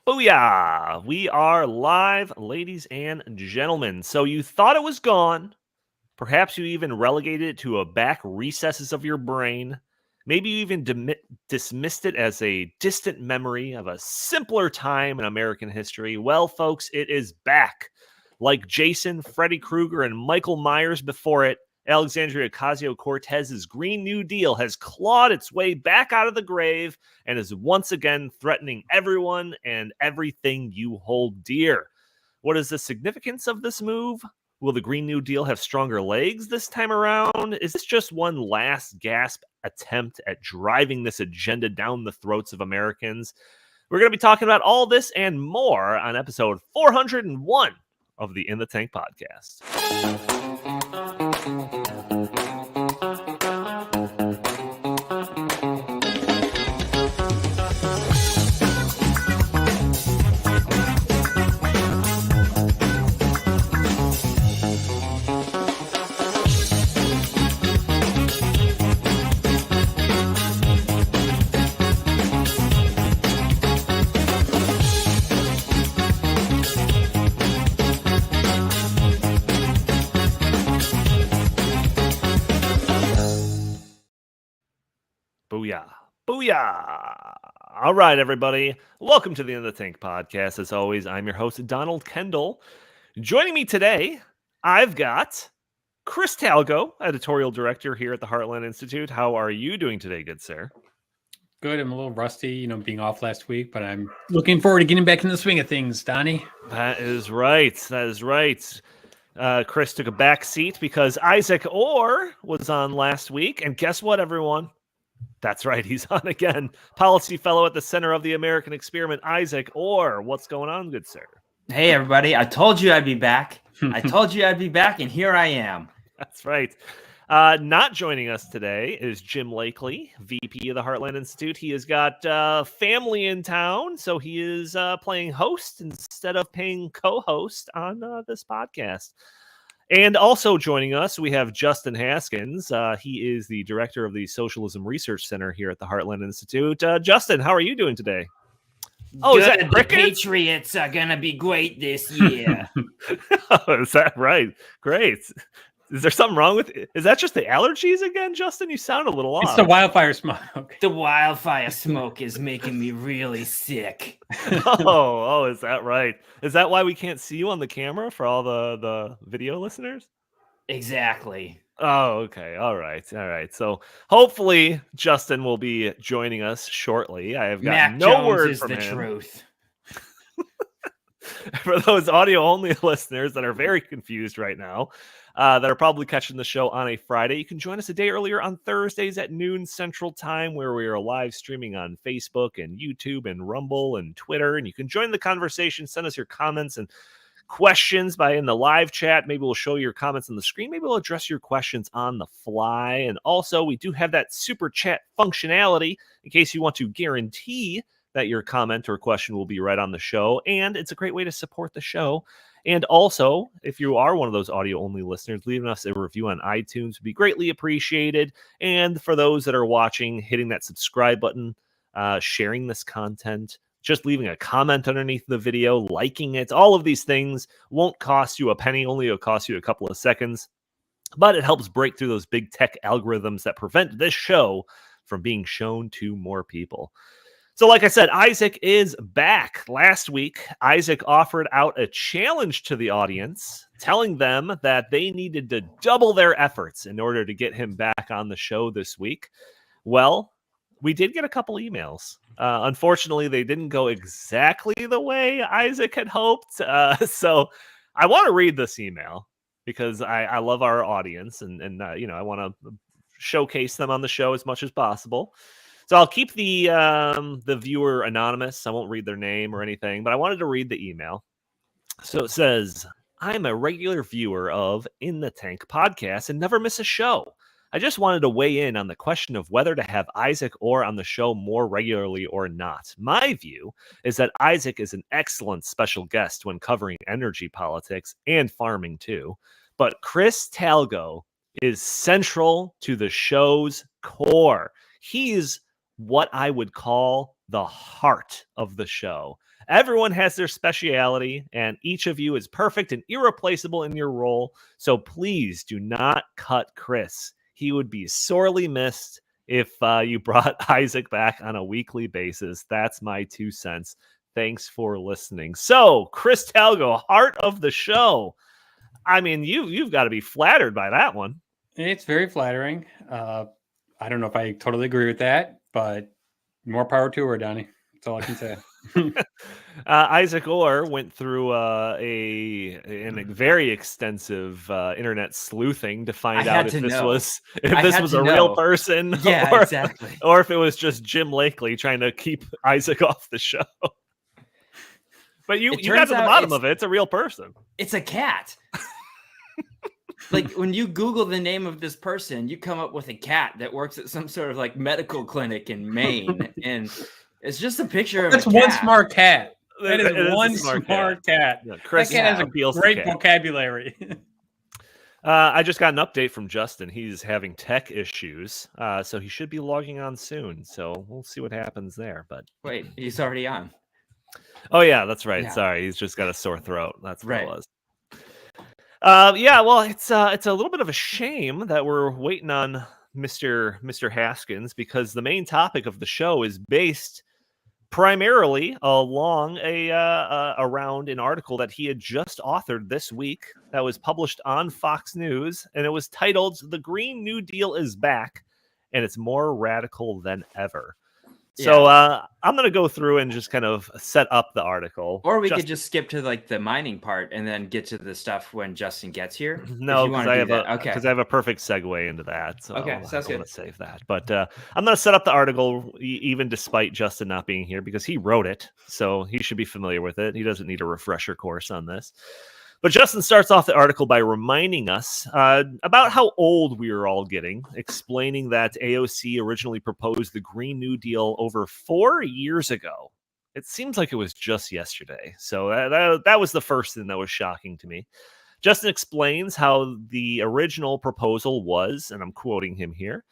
Booyah! We are live, ladies and gentlemen. So you thought it was gone. Perhaps you even relegated it to a back recesses of your brain. Maybe you even dismissed it as a distant memory of a simpler time in American history. Well, folks, it is back. Like Jason, Freddy Krueger, and Michael Myers before it, Alexandria Ocasio Cortez's Green New Deal has clawed its way back out of the grave and is once again threatening everyone and everything you hold dear. What is the significance of this move? Will the Green New Deal have stronger legs this time around? Is this just one last gasp attempt at driving this agenda down the throats of Americans? We're going to be talking about all this and more on episode 401 of the In the Tank podcast. Booyah. Booyah. All right, everybody. Welcome to the In the Tank podcast. As always, I'm your host, Donald Kendal. Joining me today, I've got Chris Talgo, editorial director here at the Heartland Institute. How are you doing today, good sir? Good. I'm a little rusty, being off last week, but I'm looking forward to getting back in the swing of things, Donnie. That is right. That is right. Chris took a back seat because Isaac Orr was on last week. And guess what, everyone? That's right. He's on again. Policy fellow at the Center of the American Experiment, Isaac Orr. What's going on, good sir? Hey, everybody. I told you I'd be back. And here I am. That's right. Not joining us today is Jim Lakely, VP of the Heartland Institute. He has got family in town, so he is playing host instead of playing co-host on this podcast. And also joining us, we have Justin Haskins. He is the director of the Socialism Research Center here at the Heartland Institute. Justin, how are you doing today? Oh, good. Is that the Patriots are going to be great this year. Oh, is that right? Great. Is there something wrong with it? Is that just the allergies again, Justin? You sound a little off. It's the wildfire smoke. The wildfire smoke is making me really sick. Oh, is that right? Is that why we can't see you on the camera for all the video listeners? Exactly. Oh, okay. All right. So hopefully Justin will be joining us shortly. I have got Mac no Jones word is from the him. Truth. For those audio-only listeners that are very confused right now, that are probably catching the show on a Friday, you can join us a day earlier on Thursdays at noon Central Time, where we are live streaming on Facebook and YouTube and Rumble and Twitter. And you can join the conversation, send us your comments and questions in the live chat. Maybe we'll show your comments on the screen. Maybe we'll address your questions on the fly. And also, we do have that super chat functionality in case you want to guarantee that your comment or question will be right on the show. And it's a great way to support the show. And also, if you are one of those audio-only listeners, leaving us a review on iTunes would be greatly appreciated. And for those that are watching, hitting that subscribe button, sharing this content, just leaving a comment underneath the video, liking it, all of these things won't cost you a penny, only it'll cost you a couple of seconds. But it helps break through those big tech algorithms that prevent this show from being shown to more people. So like I said, Isaac is back. Last week, Isaac offered out a challenge to the audience, telling them that they needed to double their efforts in order to get him back on the show this week. Well, we did get a couple emails. Unfortunately, they didn't go exactly the way Isaac had hoped. So I want to read this email because I love our audience and I want to showcase them on the show as much as possible. So I'll keep the viewer anonymous. I won't read their name or anything, but I wanted to read the email. So it says, I'm a regular viewer of In the Tank podcast and never miss a show. I just wanted to weigh in on the question of whether to have Isaac Orr on the show more regularly or not. My view is that Isaac is an excellent special guest when covering energy politics and farming too. But Chris Talgo is central to the show's core. He's what I would call the heart of the show. Everyone has their speciality, and each of you is perfect and irreplaceable in your role. So please do not cut Chris. He would be sorely missed if you brought Isaac back on a weekly basis. That's my 2 cents. Thanks for listening. So, Chris Talgo, heart of the show. I mean, you've got to be flattered by that one. It's very flattering. I don't know if I totally agree with that, but more power to her, Donnie. That's all I can say. Isaac Orr went through a very extensive internet sleuthing to find out if this was a real person, exactly, or if it was just Jim Lakely trying to keep Isaac off the show. But you got to the bottom of it. It's a real person. It's a cat. Like when you Google the name of this person, you come up with a cat that works at some sort of like medical clinic in Maine, and it's just a picture of. That's a cat. One smart cat. That is one smart cat. Yeah, Chris that cat has a great vocabulary. I just got an update from Justin. He's having tech issues, so he should be logging on soon. So we'll see what happens there. But wait, he's already on. Oh yeah, that's right. Yeah. Sorry, he's just got a sore throat. That's what right. It was. Yeah, well, it's a little bit of a shame that we're waiting on Mr. Haskins, because the main topic of the show is based primarily along around an article that he had just authored this week that was published on Fox News, and it was titled "The Green New Deal is Back, and It's More Radical Than Ever." So I'm going to go through and just kind of set up the article. Or we could just skip to like the mining part and then get to the stuff when Justin gets here. No, because I have a perfect segue into that. So okay, sounds good. I'm going to save that. But I'm going to set up the article even despite Justin not being here, because he wrote it. So he should be familiar with it. He doesn't need a refresher course on this. But Justin starts off the article by reminding us about how old we are all getting, explaining that AOC originally proposed the Green New Deal over 4 years ago. It seems like it was just yesterday. So that was the first thing that was shocking to me. Justin explains how the original proposal was, and I'm quoting him here,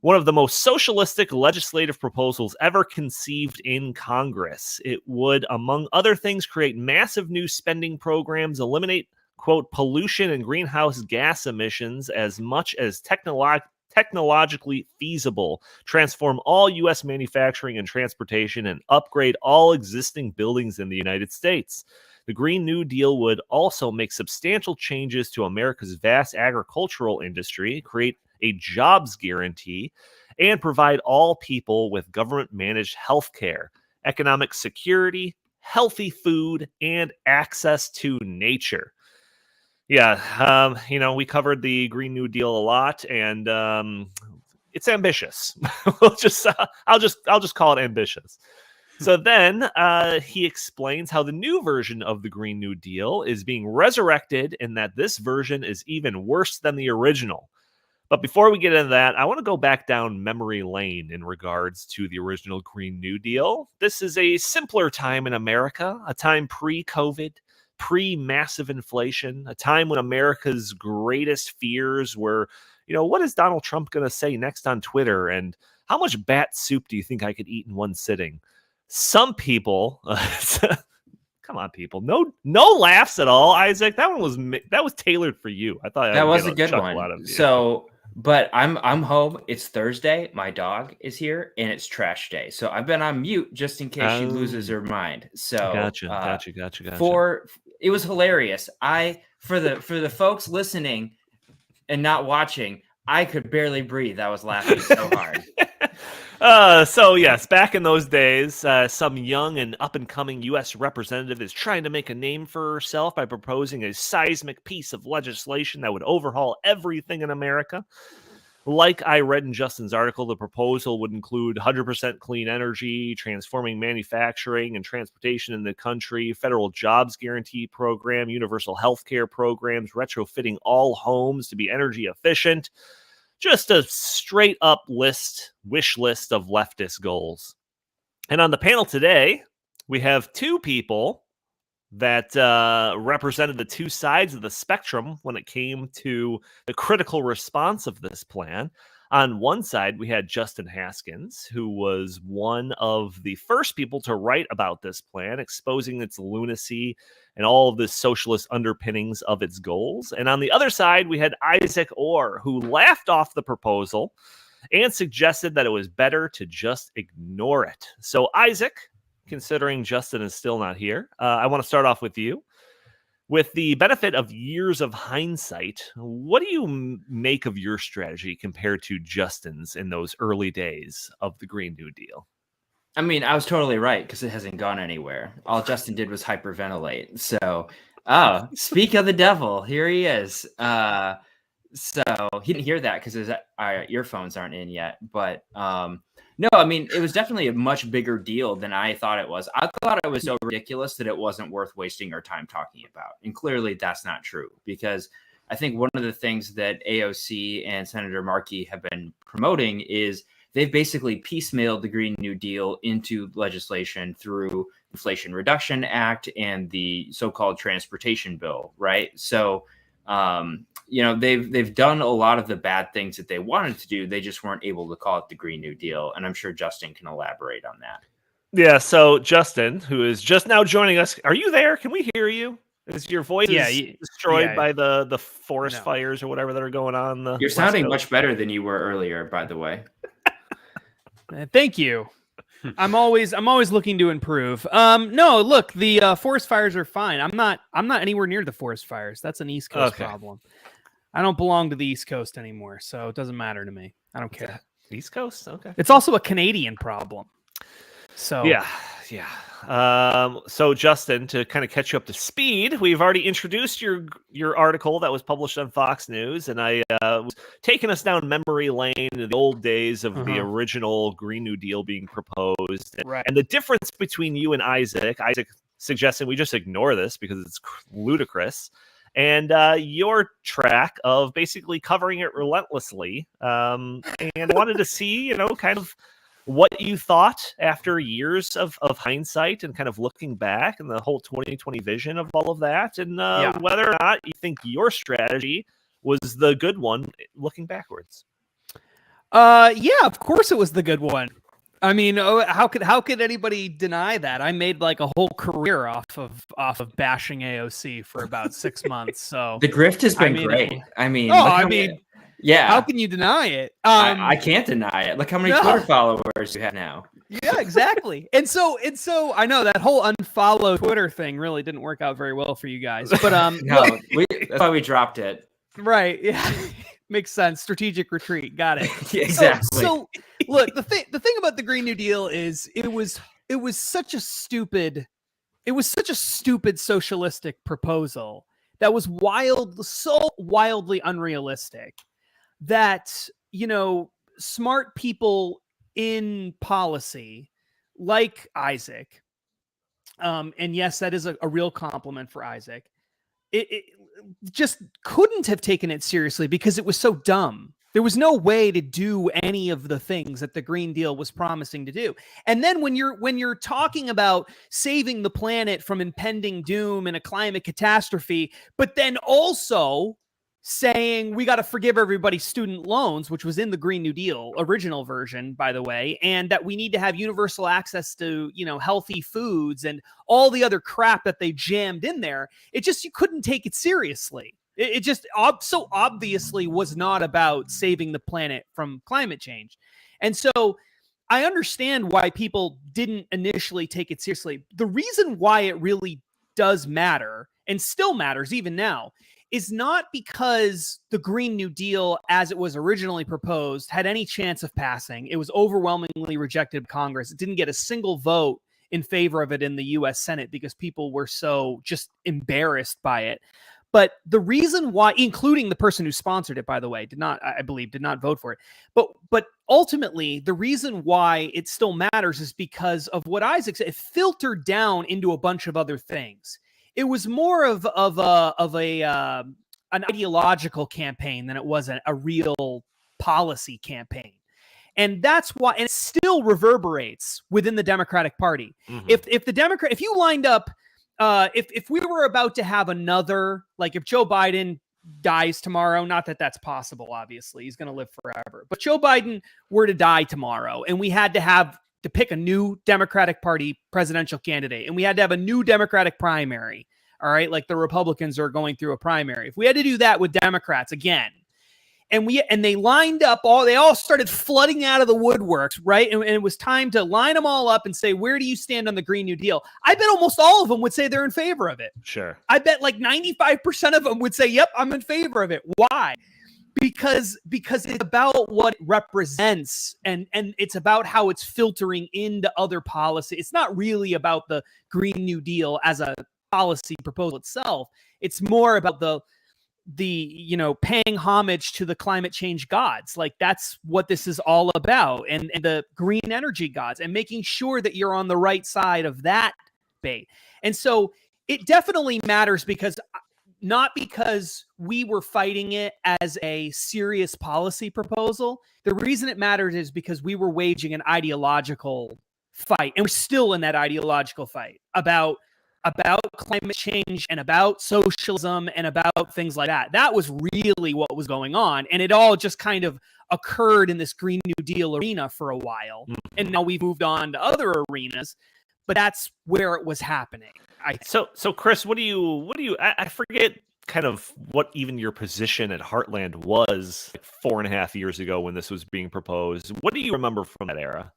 one of the most socialistic legislative proposals ever conceived in Congress. It would, among other things, create massive new spending programs, eliminate, quote, pollution and greenhouse gas emissions as much as technologically feasible, transform all U.S. manufacturing and transportation, and upgrade all existing buildings in the United States. The Green New Deal would also make substantial changes to America's vast agricultural industry, create a jobs guarantee, and provide all people with government-managed health care, economic security, healthy food, and access to nature. Yeah, we covered the Green New Deal a lot, and it's ambitious. I'll just call it ambitious. So then he explains how the new version of the Green New Deal is being resurrected, and that this version is even worse than the original. But before we get into that, I want to go back down memory lane in regards to the original Green New Deal. This is a simpler time in America, a time pre-COVID, pre-massive inflation, a time when America's greatest fears were, what is Donald Trump going to say next on Twitter? And how much bat soup do you think I could eat in one sitting? Some people, come on, people, no laughs at all, Isaac. That was tailored for you. I thought that was a good one. So, but I'm home. It's Thursday. My dog is here, and it's trash day. So I've been on mute just in case she loses her mind. So gotcha. It was hilarious. For the folks listening and not watching, I could barely breathe. I was laughing so hard. So yes, back in those days, some young and up-and-coming U.S. representative is trying to make a name for herself by proposing a seismic piece of legislation that would overhaul everything in America. Like I read in Justin's article, the proposal would include 100% clean energy, transforming manufacturing and transportation in the country, federal jobs guarantee program, universal health care programs, retrofitting all homes to be energy efficient. Just a straight up wish list of leftist goals. And on the panel today, we have two people that represented the two sides of the spectrum when it came to the critical response of this plan. On one side, we had Justin Haskins, who was one of the first people to write about this plan, exposing its lunacy and all of the socialist underpinnings of its goals. And on the other side, we had Isaac Orr, who laughed off the proposal and suggested that it was better to just ignore it. So, Isaac, considering Justin is still not here, I want to start off with you. With the benefit of years of hindsight, what do you make of your strategy compared to Justin's in those early days of the Green New Deal? I mean, I was totally right because it hasn't gone anywhere. All Justin did was hyperventilate. So, speak of the devil, here he is. So he didn't hear that because his earphones aren't in yet. But no, I mean, it was definitely a much bigger deal than I thought it was. I thought it was so ridiculous that it wasn't worth wasting our time talking about. And clearly that's not true, because I think one of the things that AOC and Senator Markey have been promoting is they've basically piecemealed the Green New Deal into legislation through Inflation Reduction Act and the so-called transportation bill, right? So, they've done a lot of the bad things that they wanted to do. They just weren't able to call it the Green New Deal. And I'm sure Justin can elaborate on that. Yeah, so Justin, who is just now joining us, are you there? Can we hear you? Is your voice destroyed by the forest fires or whatever that are going on? You're sounding much better than you were earlier, by the way. Thank you. I'm always looking to improve. No, look, the forest fires are fine. I'm not anywhere near the forest fires. That's an East Coast problem. I don't belong to the East Coast anymore, so it doesn't matter to me. I don't care. East Coast, okay. It's also a Canadian problem. So yeah. So Justin, to kind of catch you up to speed, we've already introduced your article that was published on Fox News, and I was taking us down memory lane to the old days of the original Green New Deal being proposed, and the difference between you and Isaac suggesting we just ignore this because it's ludicrous, and your track of basically covering it relentlessly, and wanted to see, kind of what you thought after years of hindsight and kind of looking back and the whole 2020 vision of all of that, and whether or not you think your strategy was the good one looking backwards. Of course it was the good one. I mean, how could anybody deny that? I made like a whole career off of bashing AOC for about 6 months. So the grift has been great. Yeah. How can you deny it? I can't deny it. Look how many Twitter followers you have now. Yeah, exactly. and so I know that whole unfollow Twitter thing really didn't work out very well for you guys. But that's why we dropped it. Right. Yeah. Makes sense. Strategic retreat. Got it. Yeah, exactly. So look, the thing about the Green New Deal is it was such a stupid socialistic proposal that was so wildly unrealistic that, smart people in policy like Isaac, and yes, that is a real compliment for Isaac, it just couldn't have taken it seriously because it was so dumb. There was no way to do any of the things that the Green Deal was promising to do. And then when you're talking about saving the planet from impending doom and a climate catastrophe, but then also saying we got to forgive everybody student loans, which was in the Green New Deal original version, by the way, and that we need to have universal access to, healthy foods and all the other crap that they jammed in there. It just, you couldn't take it seriously. It just so obviously was not about saving the planet from climate change. And so I understand why people didn't initially take it seriously. The reason why it really does matter and still matters even now is not because the Green New Deal, as it was originally proposed, had any chance of passing. It was overwhelmingly rejected by Congress. It didn't get a single vote in favor of it in the U.S. Senate because people were so just embarrassed by it. But the reason why, including the person who sponsored it, by the way, did not vote for it. But ultimately, the reason why it still matters is because of what Isaac said. It filtered down into a bunch of other things. It was more of an ideological campaign than it was a real policy campaign. And that's why, and it still reverberates within the Democratic Party. Mm-hmm. If you lined up, if we were about to have another, like if Joe Biden dies tomorrow, not that that's possible, obviously, he's going to live forever, but Joe Biden were to die tomorrow and we had to pick a new Democratic Party presidential candidate and we had to have a new Democratic primary, all right, like the Republicans are going through a primary. If we had to do that with Democrats again, and they lined up they all started flooding out of the woodworks, right? And it was time to line them all up and say, where do you stand on the Green New Deal? I bet almost all of them would say they're in favor of it. Sure. I bet like 95% of them would say, yep, I'm in favor of it. Why? Because it's about what it represents and it's about how it's filtering into other policy. It's not really about the Green New Deal as a policy proposal itself. It's more about the paying homage to the climate change gods. Like that's what this is all about. And the green energy gods and making sure that you're on the right side of that debate. And so it definitely matters not because we were fighting it as a serious policy proposal. The reason it mattered is because we were waging an ideological fight. And we're still in that ideological fight about climate change and about socialism and about things like that. That was really what was going on. And it all just kind of occurred in this Green New Deal arena for a while. And now we've moved on to other arenas, but that's where it was happening. So Chris, what do you, I forget kind of what even your position at Heartland was like 4.5 years ago when this was being proposed. What do you remember from that era?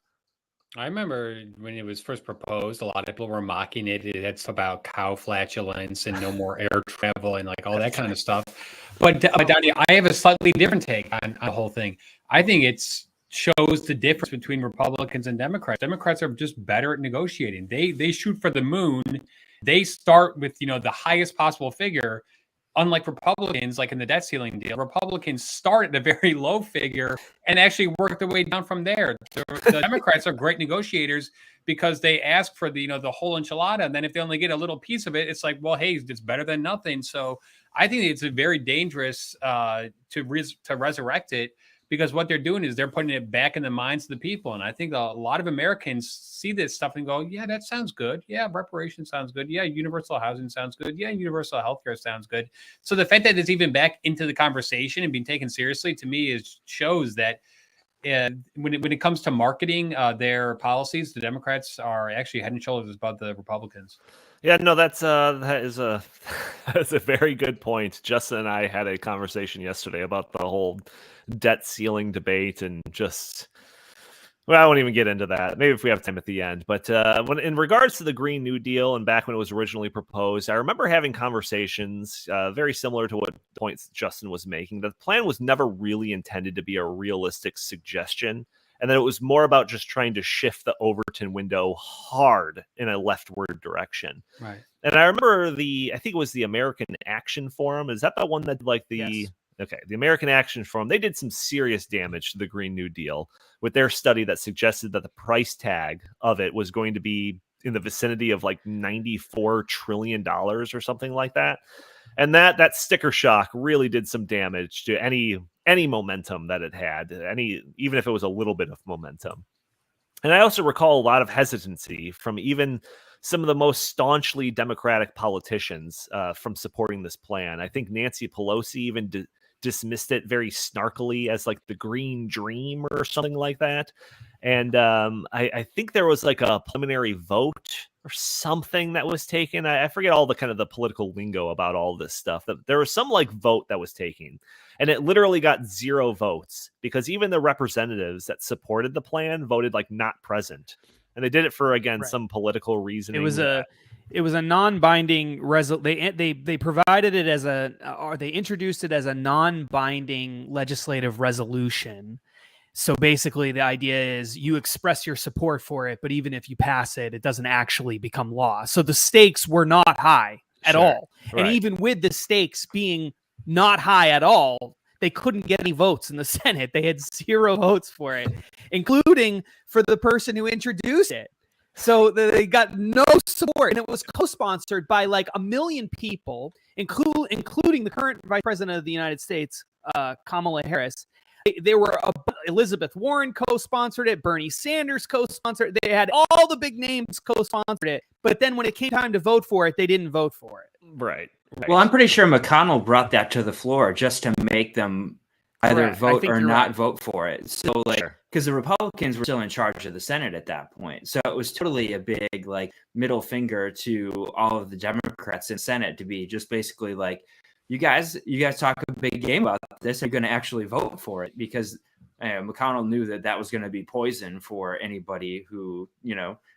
I remember when it was first proposed, a lot of people were mocking it. It's about cow flatulence and no more air travel and like all that kind of stuff. But Donnie, I have a slightly different take on the whole thing. I think it shows the difference between Republicans and Democrats. Democrats are just better at negotiating. They shoot for the moon. They start with the highest possible figure. Unlike Republicans, like in the debt ceiling deal, Republicans start at a very low figure and actually work their way down from there. The Democrats are great negotiators because they ask for the whole enchilada, and then if they only get a little piece of it, it's like, well, hey, it's better than nothing. So I think it's a very dangerous to resurrect it, because what they're doing is they're putting it back in the minds of the people. And I think a lot of Americans see this stuff and go, yeah, that sounds good. Yeah, reparations sounds good. Yeah, universal housing sounds good. Yeah, universal healthcare sounds good. So the fact that it's even back into the conversation and being taken seriously, to me, shows that when it comes to marketing their policies, the Democrats are actually head and shoulders above the Republicans. Yeah, no, that is a very good point. Justin and I had a conversation yesterday about the whole debt ceiling debate, and I won't even get into that. Maybe if we have time at the end. But when in regards to the Green New Deal and back when it was originally proposed, I remember having conversations very similar to what points Justin was making. The plan was never really intended to be a realistic suggestion, and that it was more about just trying to shift the Overton window hard in a leftward direction. Right. And I remember I think it was the American Action Forum. Is that the one that Yes. Okay, the American Action Forum, they did some serious damage to the Green New Deal with their study that suggested that the price tag of it was going to be in the vicinity of like $94 trillion or something like that. And that sticker shock really did some damage to any momentum that it had, even if it was a little bit of momentum. And I also recall a lot of hesitancy from even some of the most staunchly Democratic politicians from supporting this plan. I think Nancy Pelosi even dismissed it very snarkily as like the green dream or something like that. And I think there was like a preliminary vote or something that was taken. I forget all the kind of the political lingo about all this stuff. That there was some like vote that was taken, and it literally got 0 votes because even the representatives that supported the plan voted like not present. And they did it for, again, Right. some political reasoning. It was a non-binding they provided it as they introduced it as a non-binding legislative resolution. So basically the idea is you express your support for it, but even if you pass it, it doesn't actually become law. So the stakes were not high at Sure. all. Right. And even with the stakes being not high at all, they couldn't get any votes in the Senate. They had 0 votes for it, including for the person who introduced it. So they got no support, and it was co-sponsored by like 1 million people, including the current Vice President of the United States, Kamala Harris. Elizabeth Warren co-sponsored it. Bernie Sanders co-sponsored it. They had all the big names co-sponsored it. But then when it came time to vote for it, they didn't vote for it. Right. Right. Well, I'm pretty sure McConnell brought that to the floor just to make them either Correct. I vote think or you're not right. vote for it. So, like, Sure. because the Republicans were still in charge of the Senate at that point, so it was totally a big like middle finger to all of the Democrats in Senate to be just basically like, you guys talk a big game about this. Are you going to actually vote for it? Because McConnell knew that was going to be poison for anybody who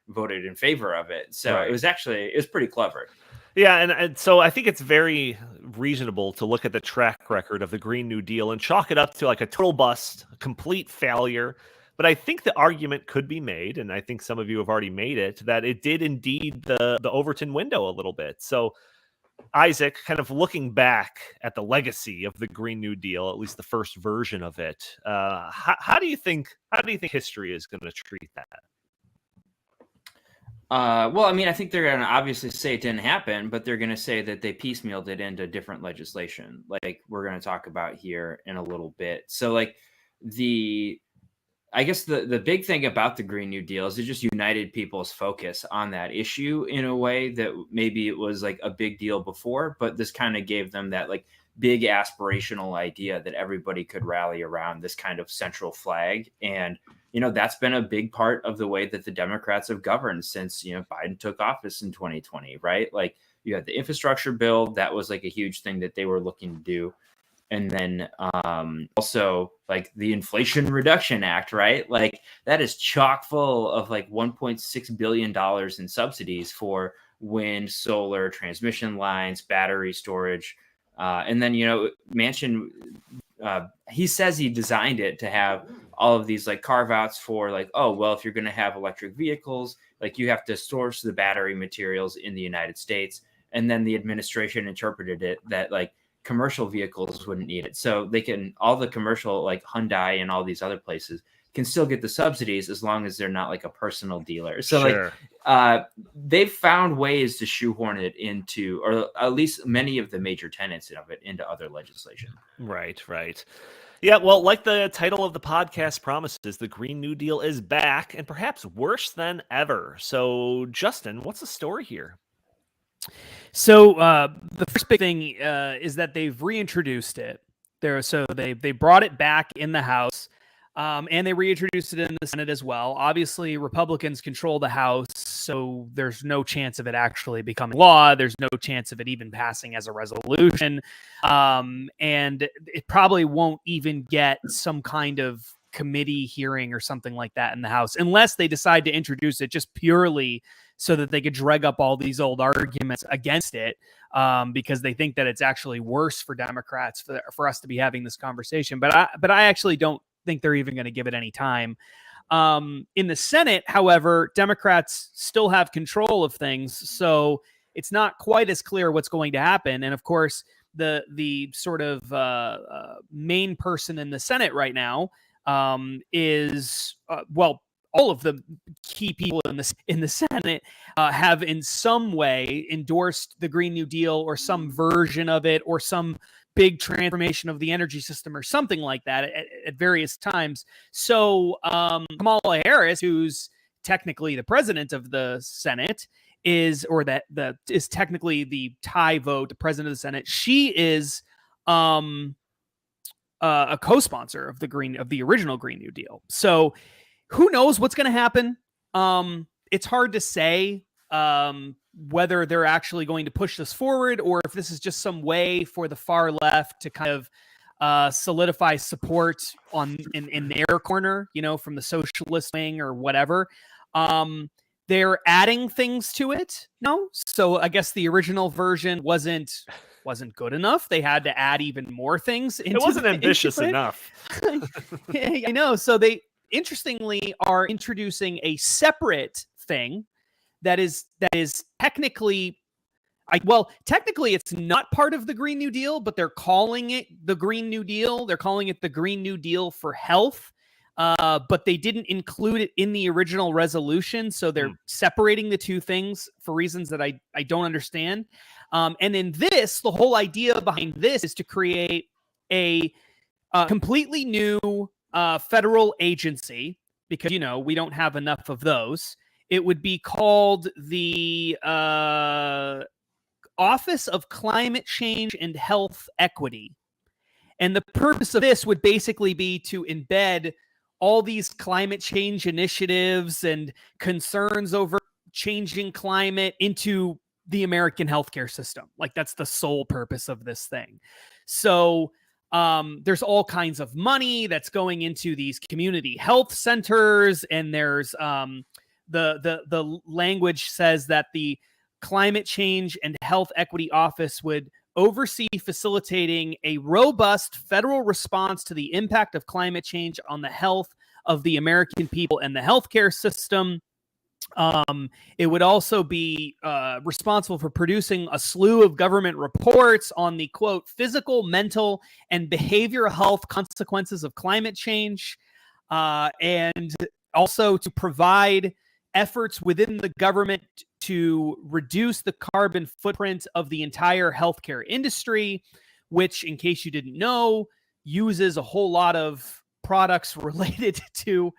voted in favor of it. So Right. it was pretty clever. Yeah, and so I think it's very reasonable to look at the track record of the Green New Deal and chalk it up to like a total bust, a complete failure. But I think the argument could be made, and I think some of you have already made it, that it did indeed the Overton window a little bit. So Isaac, kind of looking back at the legacy of the Green New Deal, at least the first version of it, how do you think history is going to treat that? Well, I mean, I think they're going to obviously say it didn't happen, but they're going to say that they piecemealed it into different legislation, like we're going to talk about here in a little bit. So, like, I guess the big thing about the Green New Deal is it just united people's focus on that issue in a way that maybe it was like a big deal before, but this kind of gave them that like big aspirational idea that everybody could rally around this kind of central flag. And that's been a big part of the way that the Democrats have governed since, Biden took office in 2020, right? Like, you had the infrastructure bill. That was like a huge thing that they were looking to do. And then also like the Inflation Reduction Act, right? Like, that is chock full of like $1.6 billion in subsidies for wind, solar, transmission lines, battery storage. And then, Manchin, he says he designed it to have all of these like carve outs for like, oh, well, if you're going to have electric vehicles, like you have to source the battery materials in the United States. And then the administration interpreted it that like commercial vehicles wouldn't need it. So all the commercial like Hyundai and all these other places can still get the subsidies as long as they're not like a personal dealer. So Sure. they've found ways to shoehorn it into, or at least many of the major tenets of it, into other legislation. Right. Yeah, well, like the title of the podcast promises, the Green New Deal is back and perhaps worse than ever. So, Justin, what's the story here? So the first big thing is that they've reintroduced it. So they brought it back in the House, and they reintroduced it in the Senate as well. Obviously, Republicans control the House, so there's no chance of it actually becoming law. There's no chance of it even passing as a resolution, and it probably won't even get some kind of committee hearing or something like that in the House, unless they decide to introduce it just purely so that they could drag up all these old arguments against it, because they think that it's actually worse for Democrats for us to be having this conversation. But I actually don't think they're even going to give it any time. In the Senate, however, Democrats still have control of things, so it's not quite as clear what's going to happen. And of course, the sort of main person in the Senate right now is all of the key people in the Senate have in some way endorsed the Green New Deal or some version of it or some big transformation of the energy system or something like that at various times. So Kamala Harris, who's technically the president of the Senate, is technically the tie vote, the president of the Senate. She is a co-sponsor of the original Green New Deal. So who knows what's going to happen? It's hard to say whether they're actually going to push this forward or if this is just some way for the far left to kind of solidify support in their corner, from the socialist wing or whatever. They're adding things to it. No, so I guess the original version wasn't good enough. They had to add even more things. It wasn't ambitious enough. I know. So they interestingly are introducing a separate thing that is technically it's not part of the Green New Deal, but they're calling it the Green New Deal. They're calling it the Green New Deal for health. But they didn't include it in the original resolution. So they're separating the two things for reasons that I don't understand. And in this, the whole idea behind this is to create a completely new federal agency, because we don't have enough of those. It would be called the Office of Climate Change and Health Equity. And the purpose of this would basically be to embed all these climate change initiatives and concerns over changing climate into the American healthcare system. Like, that's the sole purpose of this thing. So there's all kinds of money that's going into these community health centers, and there's the language says that the Climate Change and Health Equity Office would oversee facilitating a robust federal response to the impact of climate change on the health of the American people and the healthcare system. It would also be responsible for producing a slew of government reports on the, quote, physical, mental, and behavioral health consequences of climate change, and also to provide efforts within the government to reduce the carbon footprint of the entire healthcare industry, which, in case you didn't know, uses a whole lot of products related to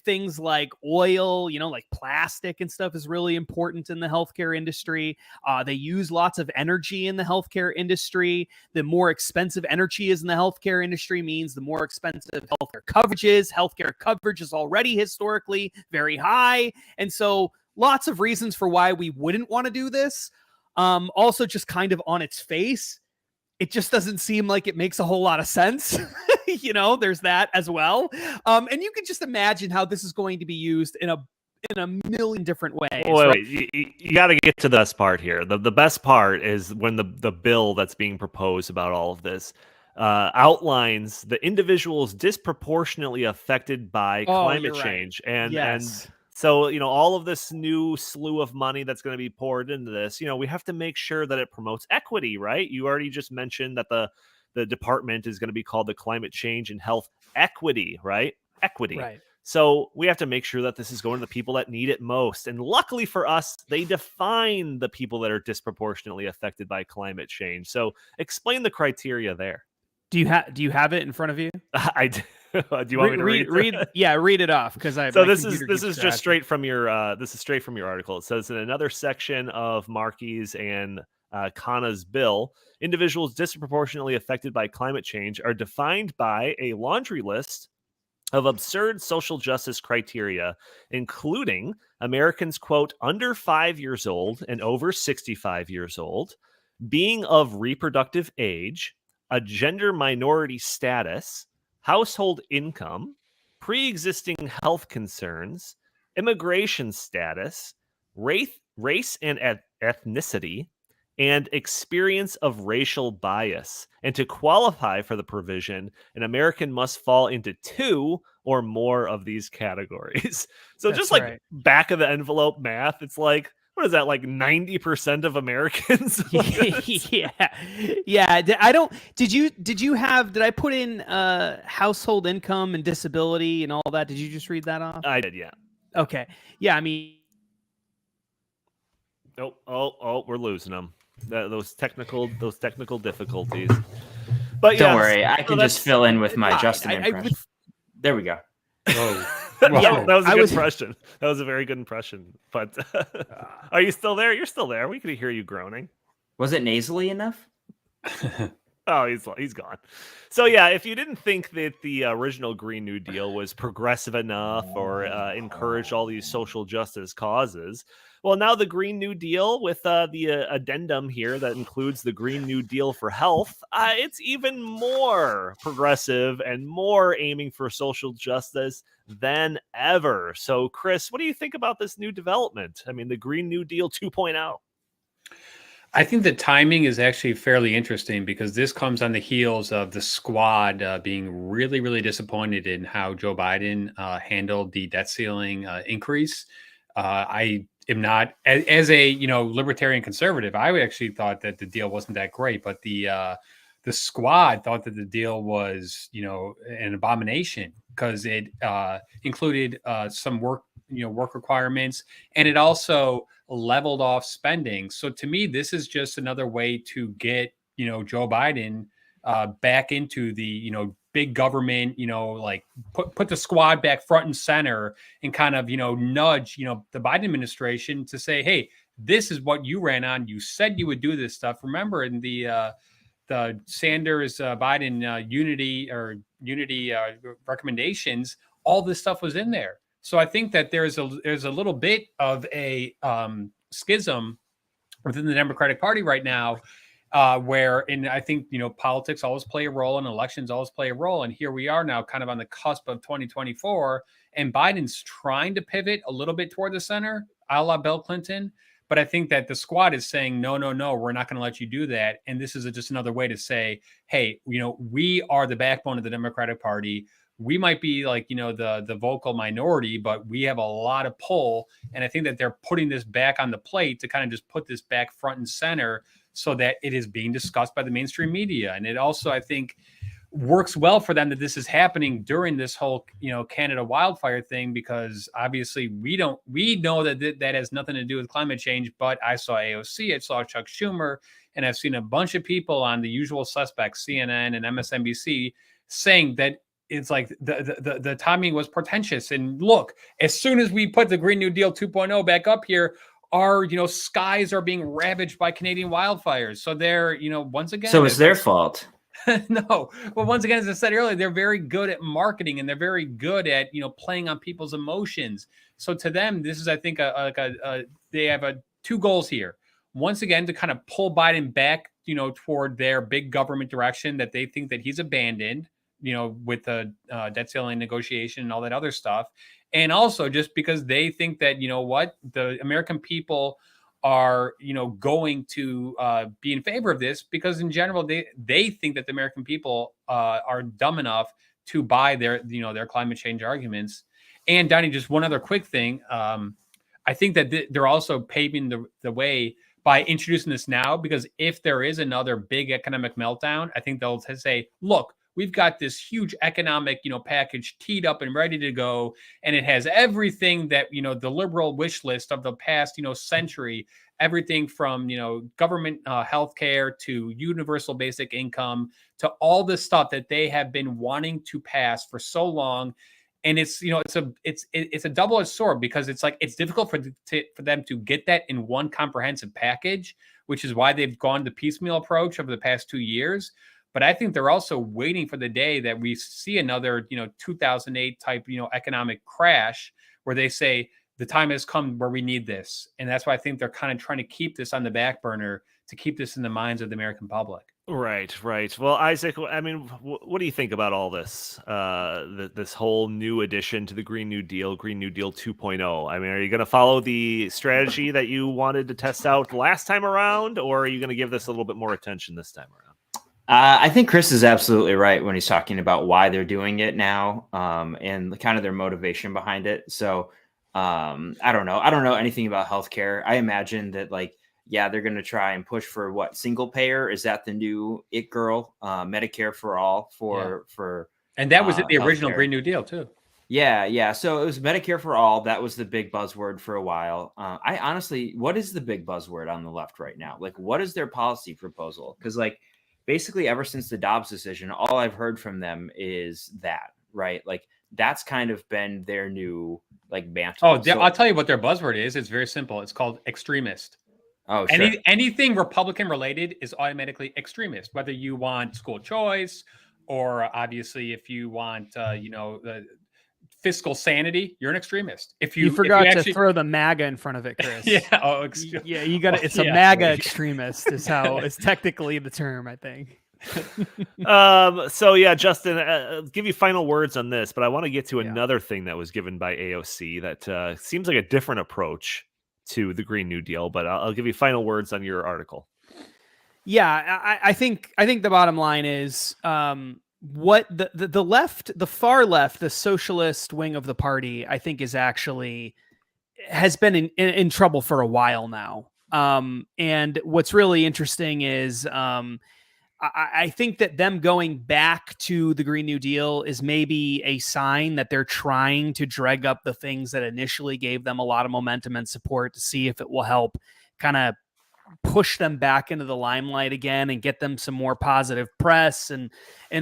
things like oil, like plastic and stuff is really important in the healthcare industry. They use lots of energy in the healthcare industry. The more expensive energy is in the healthcare industry means the more expensive healthcare coverage is. Healthcare coverage is already historically very high. And so lots of reasons for why we wouldn't want to do this. Also, just kind of on its face, it just doesn't seem like it makes a whole lot of sense. There's that as well. And you can just imagine how this is going to be used in a million different ways. Wait, you got to get to the best part here. The best part is when the bill that's being proposed about all of this outlines the individuals disproportionately affected by climate change. Right. And so, all of this new slew of money that's going to be poured into this, we have to make sure that it promotes equity, right? You already just mentioned that the department is going to be called the Climate Change and Health Equity, right? Equity. Right. So we have to make sure that this is going to the people that need it most. And luckily for us, they define the people that are disproportionately affected by climate change. So explain the criteria there. Do you have it in front of you? I do. Do you want me to read? Read it off, because So this is just straight from your article. It says in another section of Markey's and Khanna's bill, individuals disproportionately affected by climate change are defined by a laundry list of absurd social justice criteria, including Americans, quote, under 5 years old and over 65 years old, being of reproductive age, a gender minority status, household income, pre-existing health concerns, immigration status, race and ethnicity, and experience of racial bias. And to qualify for the provision, an American must fall into 2 or more of these categories. So just like right. back of the envelope math, it's like, what is that, like 90% of Americans? Yeah. Did I put in household income and disability and all that? Did you just read that off? I did, yeah. Okay. Yeah, I mean. Oh, we're losing them. Those technical difficulties. But don't worry, I can just fill in with my Justin impression. There we go. Whoa. That was a good impression. That was a very good impression. But are you still there? You're still there. We could hear you groaning. Was it nasally enough? Oh, he's gone. So yeah, if you didn't think that the original Green New Deal was progressive enough or encouraged all these social justice causes, well, now the Green New Deal with the addendum here that includes the Green New Deal for health, it's even more progressive and more aiming for social justice than ever. So, Chris, what do you think about this new development? I mean, the Green New Deal 2.0. I think the timing is actually fairly interesting because this comes on the heels of the squad being really, really disappointed in how Joe Biden handled the debt ceiling increase. I am not, as a libertarian conservative, I actually thought that the deal wasn't that great, but the squad thought that the deal was an abomination because it included some work requirements, and it also leveled off spending. So to me, this is just another way to get, Joe Biden back into the, big government, like put the squad back front and center and kind of, nudge, the Biden administration to say, hey, this is what you ran on. You said you would do this stuff. Remember in the Sanders Biden unity recommendations, all this stuff was in there. So I think that there's a little bit of a schism within the Democratic Party right now, and I think, politics always play a role and elections always play a role. And here we are now kind of on the cusp of 2024, and Biden's trying to pivot a little bit toward the center, a la Bill Clinton. But I think that the squad is saying, no, we're not going to let you do that. And this is just another way to say, hey, we are the backbone of the Democratic Party. We might be like, the vocal minority, but we have a lot of pull. And I think that they're putting this back on the plate to kind of just put this back front and center so that it is being discussed by the mainstream media. And it also, I think, works well for them that this is happening during this whole, Canada wildfire thing, because obviously we know that has nothing to do with climate change. But I saw AOC, I saw Chuck Schumer, and I've seen a bunch of people on the usual suspects, CNN and MSNBC, saying that it's like the timing was portentous. And look, as soon as we put the Green New Deal 2.0 back up here, our skies are being ravaged by Canadian wildfires. So they're once again, so it's their fault. No, but once again, as I said earlier, they're very good at marketing and they're very good at playing on people's emotions. So to them, this is, I think, they have two goals here. Once again, to kind of pull Biden back, toward their big government direction that they think that he's abandoned, with the debt ceiling negotiation and all that other stuff. And also just because they think that, the American people are, going to be in favor of this, because in general, they think that the American people are dumb enough to buy their climate change arguments. And Donnie, just one other quick thing. I think that they're also paving the way by introducing this now, because if there is another big economic meltdown, I think they'll say, look, we've got this huge economic, package teed up and ready to go. And it has everything that, the liberal wish list of the past, century, everything from, government healthcare to universal basic income to all the stuff that they have been wanting to pass for so long. And it's, it's a double-edged sword, because it's like, it's difficult for them to get that in one comprehensive package, which is why they've gone the piecemeal approach over the past 2 years. But I think they're also waiting for the day that we see another, 2008 type, economic crash where they say the time has come where we need this. And that's why I think they're kind of trying to keep this on the back burner, to keep this in the minds of the American public. Right. Well, Isaac, I mean, what do you think about all this? This whole new addition to the Green New Deal 2.0. I mean, are you going to follow the strategy that you wanted to test out last time around, or are you going to give this a little bit more attention this time around? I think Chris is absolutely right when he's talking about why they're doing it now, and kind of their motivation behind it. So I don't know. I don't know anything about healthcare. I imagine that, like, yeah, they're going to try and push for what, single payer? Is that the new it girl? Medicare for all for and that was in the original healthcare. Green New Deal too. Yeah. So it was Medicare for all. That was the big buzzword for a while. I honestly, what is the big buzzword on the left right now? Like, what is their policy proposal? Because, like, basically ever since the Dobbs decision, all I've heard from them is that, right? Like, that's kind of been their new, like, mantle. Oh, I'll tell you what their buzzword is. It's very simple. It's called extremist. Oh, sure. Anything Republican related is automatically extremist, whether you want school choice or obviously if you want, the fiscal sanity, you're an extremist. If you forgot to throw the MAGA in front of it, Chris. Yeah. You got it. It's a MAGA extremist is how it's technically the term, I think. So yeah, Justin, I'll give you final words on this, but I want to get to another thing that was given by AOC that seems like a different approach to the Green New Deal, but I'll give you final words on your article. Yeah, I think the bottom line is what the left, the far left, the socialist wing of the party, I think has been in trouble for a while now. And what's really interesting is I think that them going back to the Green New Deal is maybe a sign that they're trying to drag up the things that initially gave them a lot of momentum and support to see if it will help kind of push them back into the limelight again and get them some more positive press and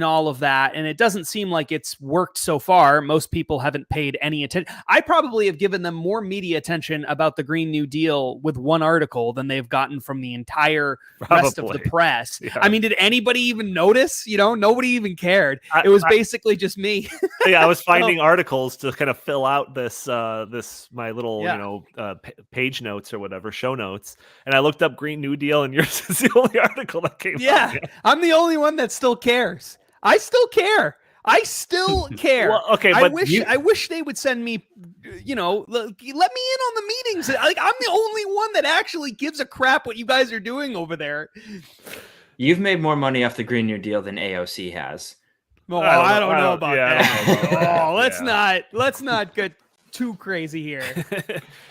all of that. And it doesn't seem like it's worked so far. Most people haven't paid any attention. I probably have given them more media attention about the Green New Deal with one article than they've gotten from the entire rest of the press. Yeah. I mean, did anybody even notice? Nobody even cared. It was basically just me. Yeah, I was finding articles to kind of fill out this my little page notes or whatever, show notes, and I looked up Green New Deal, and yours is the only article that came up. Yeah, I'm the only one that still cares. I still care. Well, okay, I but wish they would send me, let me in on the meetings. Like, I'm the only one that actually gives a crap what you guys are doing over there. You've made more money off the Green New Deal than AOC has. Well, I don't know about that. Oh, let's not get too crazy here.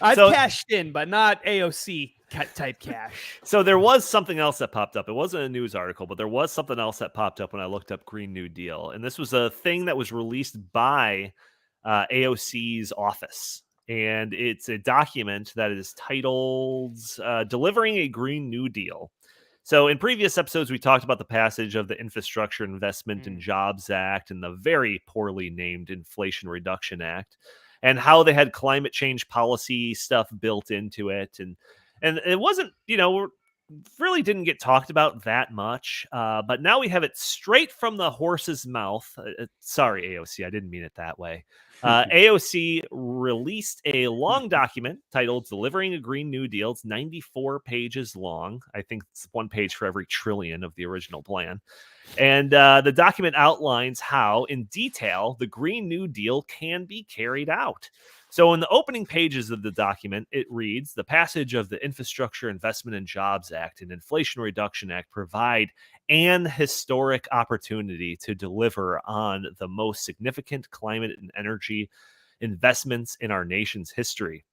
I've cashed in, but not AOC type cash. So there was something else that popped up. It wasn't a news article, but there was something else that popped up when I looked up Green New Deal. And this was a thing that was released by AOC's office. And it's a document that is titled Delivering a Green New Deal. So in previous episodes, we talked about the passage of the Infrastructure Investment and Jobs Act and the very poorly named Inflation Reduction Act, and how they had climate change policy stuff built into it. And it wasn't, really didn't get talked about that much. But now we have it straight from the horse's mouth. Sorry, AOC, I didn't mean it that way. AOC released a long document titled Delivering a Green New Deal. It's 94 pages long. I think it's 1 page for every trillion of the original plan. And the document outlines how, in detail, the Green New Deal can be carried out. So in the opening pages of the document, it reads, the passage of the Infrastructure Investment and Jobs Act and Inflation Reduction Act provide an historic opportunity to deliver on the most significant climate and energy investments in our nation's history,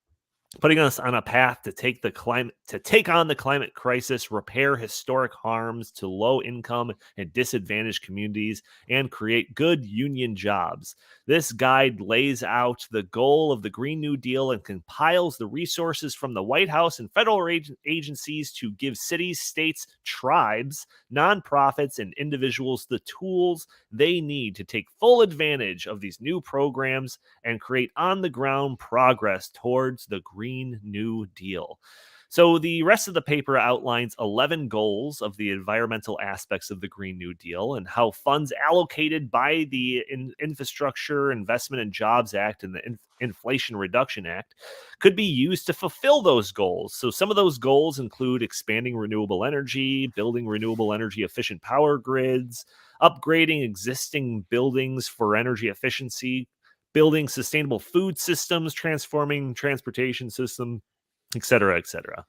putting us on a path to take on the climate crisis, repair historic harms to low income and disadvantaged communities, and create good union jobs. This guide lays out the goal of the Green New Deal and compiles the resources from the White House and federal agencies to give cities, states, tribes, nonprofits, and individuals the tools they need to take full advantage of these new programs and create on-the-ground progress towards the Green New Deal. So the rest of the paper outlines 11 goals of the environmental aspects of the Green New Deal and how funds allocated by the Infrastructure Investment and Jobs Act and the Inflation Reduction Act could be used to fulfill those goals. So some of those goals include expanding renewable energy, building renewable energy efficient power grids, upgrading existing buildings for energy efficiency, building sustainable food systems, transforming transportation system, et cetera, et cetera.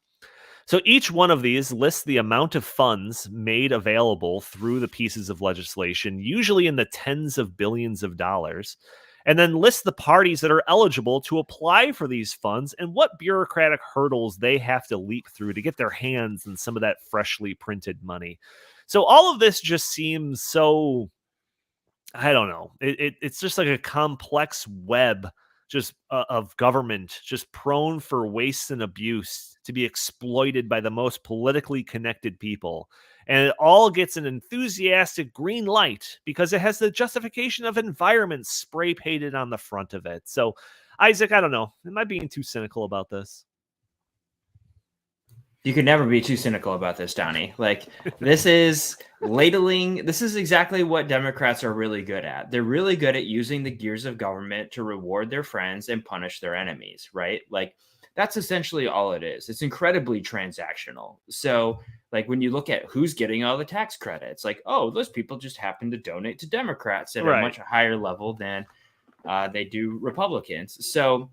So each one of these lists the amount of funds made available through the pieces of legislation, usually in the tens of billions of dollars, and then lists the parties that are eligible to apply for these funds and what bureaucratic hurdles they have to leap through to get their hands on some of that freshly printed money. So all of this just seems so, I don't know. It's just like a complex web just of government, just prone for waste and abuse to be exploited by the most politically connected people. And it all gets an enthusiastic green light because it has the justification of environment spray painted on the front of it. So, Isaac, I don't know. Am I being too cynical about this? You could never be too cynical about this, Donnie. Like, this is ladling. This is exactly what Democrats are really good at. They're really good at using the gears of government to reward their friends and punish their enemies, right? Like, that's essentially all it is. It's incredibly transactional. So, like, when you look at who's getting all the tax credits, like, oh, those people just happen to donate to Democrats at a much higher level than they do Republicans. So,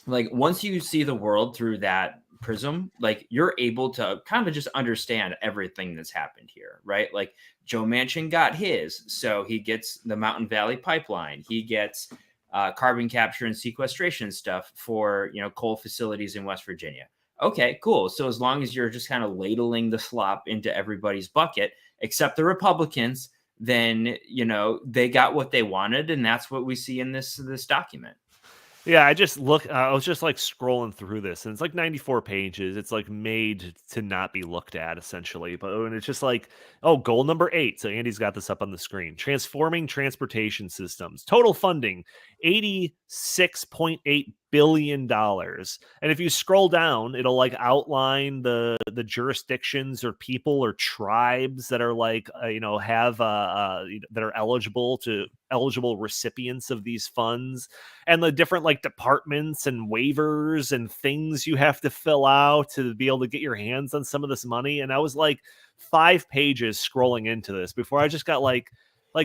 like, once you see the world through that prism, like, you're able to kind of just understand everything that's happened here, right? Like, Joe Manchin got his, so he gets the Mountain Valley Pipeline. He gets carbon capture and sequestration stuff for, coal facilities in West Virginia. Okay, cool. So as long as you're just kind of ladling the slop into everybody's bucket, except the Republicans, then, they got what they wanted. And that's what we see in this document. Yeah, I was just like scrolling through this, and it's like 94 pages. It's like made to not be looked at, essentially. But when it's just like, oh, goal number 8. So Andy's got this up on the screen: transforming transportation systems. Total funding $86.8 billion. And if you scroll down, it'll like outline the jurisdictions or people or tribes that are like have that are eligible recipients of these funds, and the different like departments and waivers and things you have to fill out to be able to get your hands on some of this money. And I was like 5 pages scrolling into this before I just got like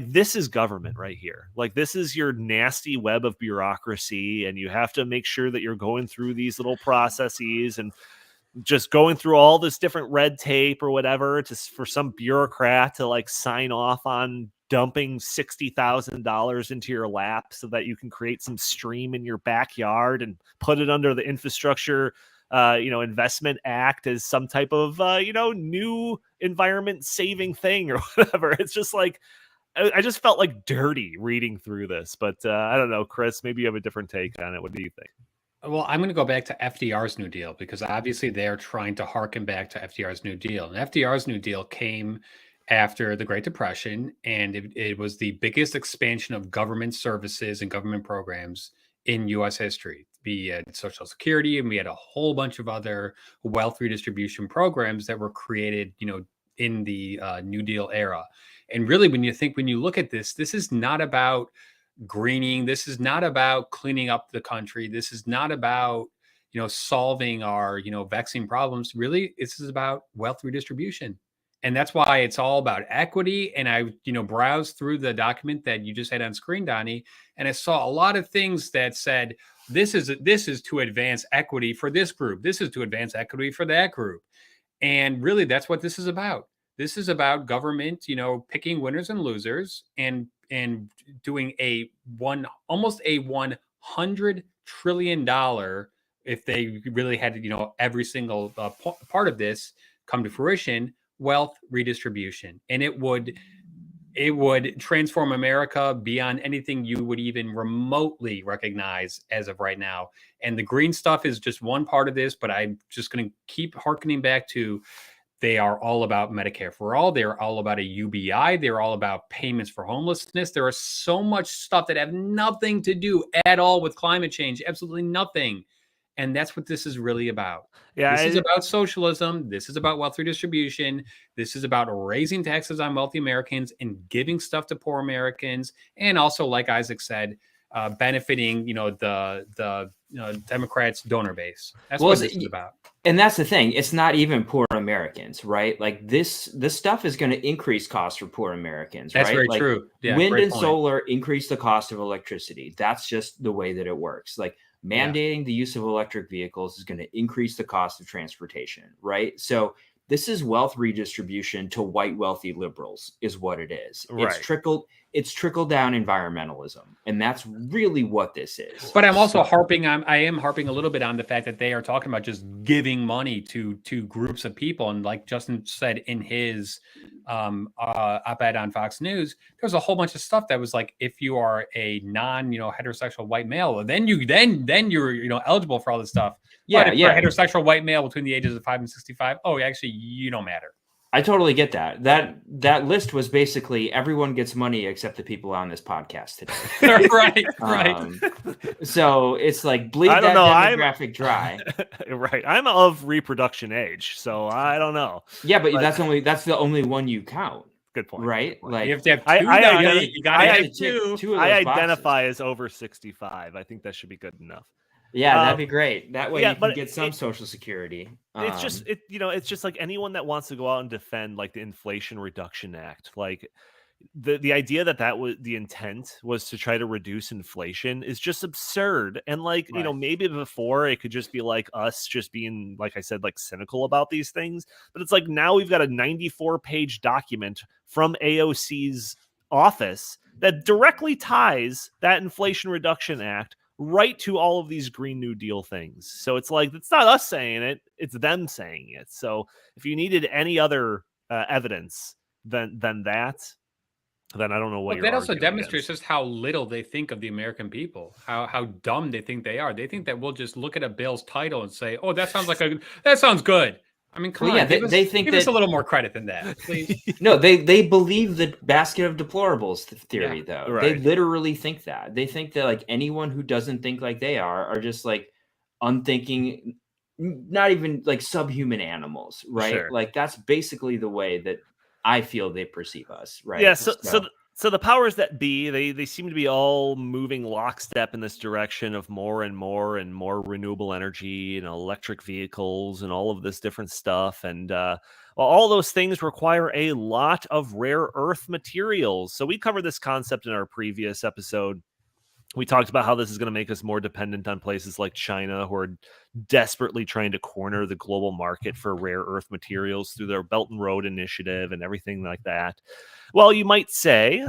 this is government right here. Like this is your nasty web of bureaucracy, and you have to make sure that you're going through these little processes and just going through all this different red tape or whatever for some bureaucrat to like sign off on dumping $60,000 into your lap so that you can create some stream in your backyard and put it under the infrastructure investment act as some type of new environment saving thing or whatever. It's just like I just felt like dirty reading through this. But I don't know, Chris, maybe you have a different take on it. What do you think? Well, I'm going to go back to FDR's New Deal, because obviously they're trying to harken back to FDR's New Deal. And FDR's New Deal came after the Great Depression, and it was the biggest expansion of government services and government programs in U.S. history. We had Social Security, and we had a whole bunch of other wealth redistribution programs that were created, in the New Deal era. And really, when you look at this is not about greening. This is not about cleaning up the country. This is not about, solving our, vexing problems. Really, this is about wealth redistribution. And that's why it's all about equity. And I, browsed through the document that you just had on screen, Donnie, and I saw a lot of things that said, this is to advance equity for this group. This is to advance equity for that group. And really, that's what this is about. This is about government, picking winners and losers and doing almost a $100 trillion, if they really had, every single part of this come to fruition, wealth redistribution. And it would transform America beyond anything you would even remotely recognize as of right now. And the green stuff is just one part of this, but I'm just going to keep harkening back to, they are all about Medicare for all. They're all about a UBI. They're all about payments for homelessness. There is so much stuff that have nothing to do at all with climate change. Absolutely nothing. And that's what this is really about. Yeah, this is about socialism. This is about wealth redistribution. This is about raising taxes on wealthy Americans and giving stuff to poor Americans. And also, like Isaac said, benefiting, the Democrats' donor base. That's what this is about. And that's the thing. It's not even poor Americans, right? Like this stuff is going to increase costs for poor Americans, That's right? very like true. Yeah, wind and solar increase the cost of electricity. That's just the way that it works. Like mandating the use of electric vehicles is going to increase the cost of transportation, right? So this is wealth redistribution to white wealthy liberals is what it is. Right. It's trickle down environmentalism, and that's really what this is. But I'm also I am harping a little bit on the fact that they are talking about just giving money to groups of people. And like Justin said in his op-ed on Fox News, there's a whole bunch of stuff that was like, if you are a non heterosexual white male, then you're eligible for all this stuff. Yeah, but if you're a heterosexual white male between the ages of 5 and 65, actually, you don't matter. I totally get that. That list was basically everyone gets money except the people on this podcast today. right. So it's like bleed that demographic dry. Right. I'm of reproduction age, so I don't know. Yeah, but that's the only one you count. Good point. Right? Good point. Like you have to have two. You gotta have two. I identify as over 65. I think that should be good enough. Yeah, that'd be great. That way you can get some Social Security. It's just like anyone that wants to go out and defend like the Inflation Reduction Act, like the idea that was the intent was to try to reduce inflation is just absurd. And like, maybe before it could just be like us just being, like I said, like cynical about these things. But it's like now we've got a 94-page document from AOC's office that directly ties that Inflation Reduction Act right to all of these Green New Deal things. So it's like, it's not us saying it, it's them saying it. So if you needed any other evidence than that, then I don't know what Well, you're that also arguing demonstrates against. just how little they think of the American people, how dumb they think they are. They think that we'll just look at a bill's title and say, "Oh, that sounds good." I mean, come Well, yeah, on, they think give us a that little more credit than that, please. no, they believe the basket of deplorables theory, though. They Right. literally think that. They think that like anyone who doesn't think like they are just like unthinking, not even like subhuman animals, right? Sure. Like that's basically the way that I feel they perceive us, right? Yeah, so the powers that be, they seem to be all moving lockstep in this direction of more and more renewable energy and electric vehicles and all of this different stuff. And well, all those things require a lot of rare earth materials. So we covered this concept in our previous episode. We talked about how this is going to make us more dependent on places like China, who are desperately trying to corner the global market for rare earth materials through their Belt and Road Initiative and everything like that. Well, you might say,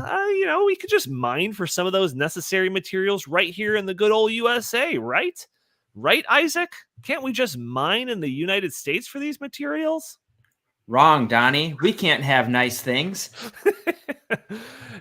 we could just mine for some of those necessary materials right here in the good old USA, right? Right, Isaac? Can't we just mine in the United States for these materials? Wrong, Donnie. We can't have nice things.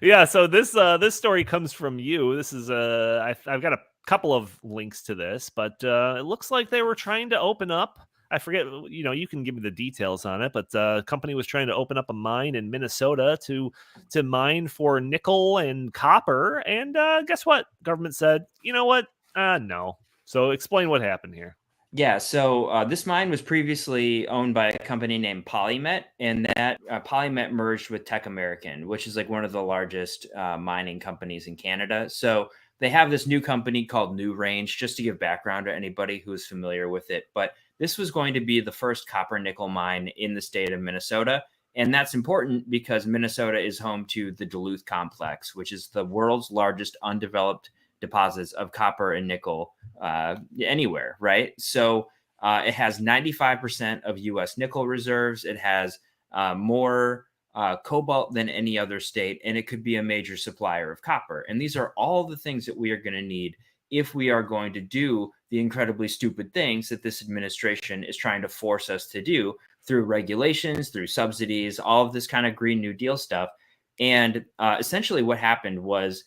Yeah, so this story comes from you. This is I've got a couple of links to this, but it looks like they were trying to open up. I forget, you can give me the details on it, but a company was trying to open up a mine in Minnesota to mine for nickel and copper, and guess what? Government said, you know what? No. So explain what happened here. Yeah, so this mine was previously owned by a company named Polymet, and that Polymet merged with Tech American, which is like one of the largest mining companies in Canada. So they have this new company called New Range, just to give background to anybody who is familiar with it. But this was going to be the first copper nickel mine in the state of Minnesota. And that's important because Minnesota is home to the Duluth Complex, which is the world's largest undeveloped deposits of copper and nickel anywhere, right? So it has 95% of U.S. nickel reserves. It has more cobalt than any other state, and it could be a major supplier of copper. And these are all the things that we are going to need if we are going to do the incredibly stupid things that this administration is trying to force us to do through regulations, through subsidies, all of this kind of Green New Deal stuff. And essentially what happened was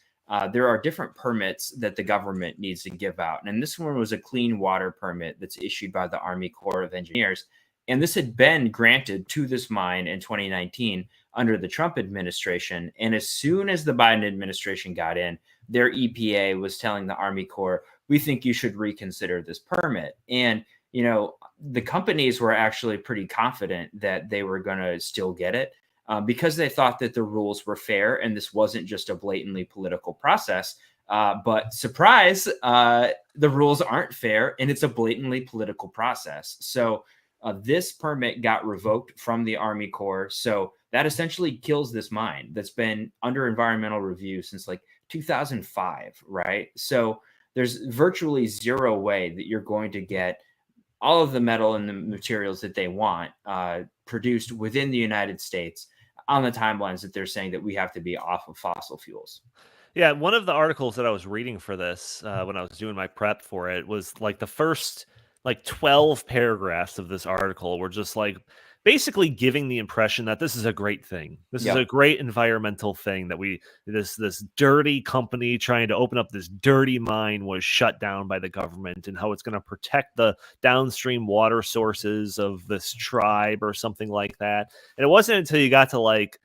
there are different permits that the government needs to give out. And this one was a clean water permit that's issued by the Army Corps of Engineers. And this had been granted to this mine in 2019 under the Trump administration. And as soon as the Biden administration got in, their EPA was telling the Army Corps, we think you should reconsider this permit. And, the companies were actually pretty confident that they were going to still get it. Because they thought that the rules were fair and this wasn't just a blatantly political process. But surprise, the rules aren't fair and it's a blatantly political process. So this permit got revoked from the Army Corps. So that essentially kills this mine that's been under environmental review since like 2005, right? So there's virtually zero way that you're going to get all of the metal and the materials that they want produced within the United States on the timelines that they're saying that we have to be off of fossil fuels. Yeah, one of the articles that I was reading for this when I was doing my prep for it was like the first 12 paragraphs of this article were just like basically giving the impression that this is a great thing. This is a great environmental thing that this dirty company trying to open up this dirty mine was shut down by the government, and how it's going to protect the downstream water sources of this tribe or something like that. And it wasn't until you got to like